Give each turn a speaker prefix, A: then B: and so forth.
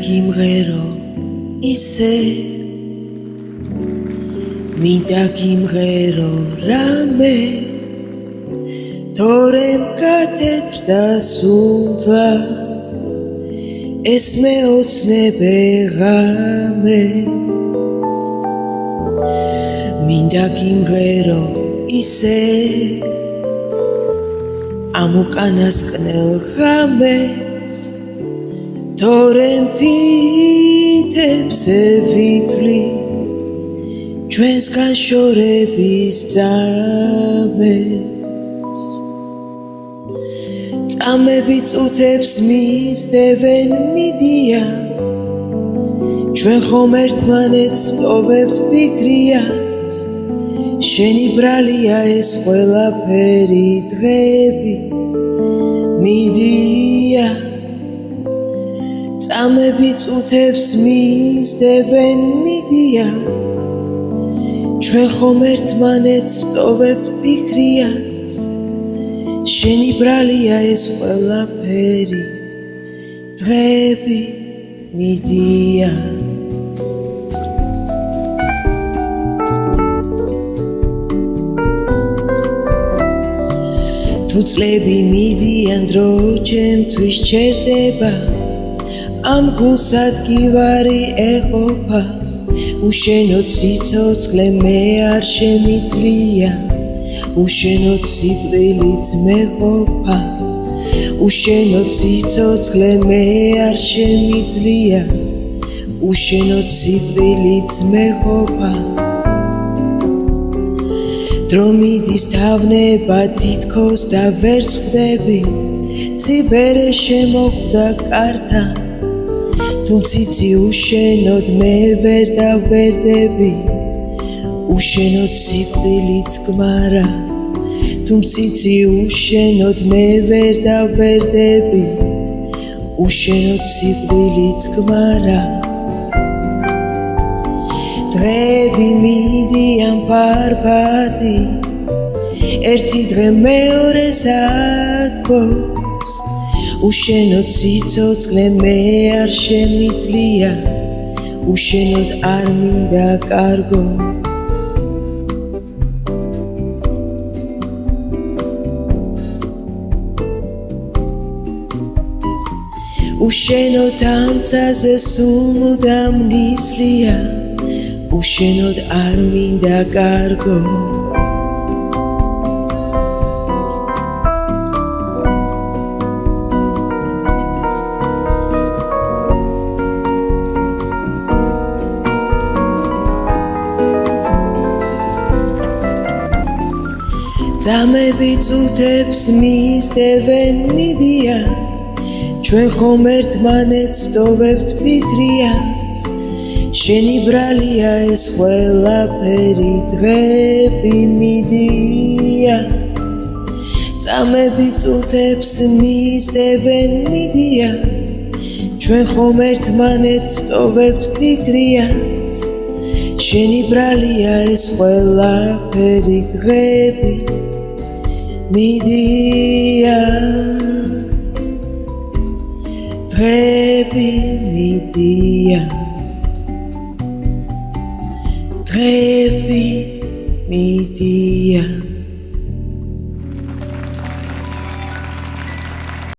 A: გიმღერო ისე მინდა გიმღერო რამე თორემ გათეთრდა სუნთლა ეს მეოცნებე ღამე მინდა გიმღერო ისე ამ უკანასკნელ ღამეს თორემ თითებზე ვითვლი ჩვენს განშორების ძამებს წამები წუთებს მისდევენ მიდიან ჩვენ ხომ ერთმანეთს ვტოვებთ ფიქრიას შენი ბრალია ეს ყველაფერი დღები მიდიან წამები წუთებს მისდევენ მიდიან ჩვენ ხომ ერთმანეთს ვტოვებთ ფიქრიას შენი ბრალია ეს ყველაფერი დღები მიდიან თუ წლები მიდიან დრო ჩემთვის ჩერდება ამ გულსადგივარი ეყოფა უშენოდ სიცოცხლე მე არ შემიძლია უშენოდ სიკვდილიც მეყოფა უშენოდ სიცოცხლე მე არ შემიძლია უშენოდ სიკვდილიც მეყოფა დრო მიდის თავნება თითქოს და ვერ ხვდები ციბერე შემოკვდა კართან თუ მციცი უშენოდ მე ვერ დავბერდები უშენოდ სიკვდილიც გმარა თუ მციცი უშენოდ მე ვერ დავბერდები უშენოდ სიკვდილიც გმარა დღეები მიდიან ფარფადი ერთი დღე მეორეს ათბობს უშენოდ სიცოცხლე მე არ შემიძლია უშენოდ არ მინდა კარგო უშენოდ ამცაზე სულ მუდამ ნისლია უშენოდ არ მინდა კარგო ძამები წუთებს მისდევენ მიდიან ჩვენ ხომ ერთმანეთს ვტოვებთ ფიქრიას შენი ბრალია ეს ყველაფერი დღები მიდიან ძამები წუთებს მისდევენ მიდიან ჩვენ ხომ ერთმანეთს ვტოვებთ ფიქრიას შენი ბრალია ეს ყველაფერი დღები მიდიან დღები მიდიან დღები მიდიან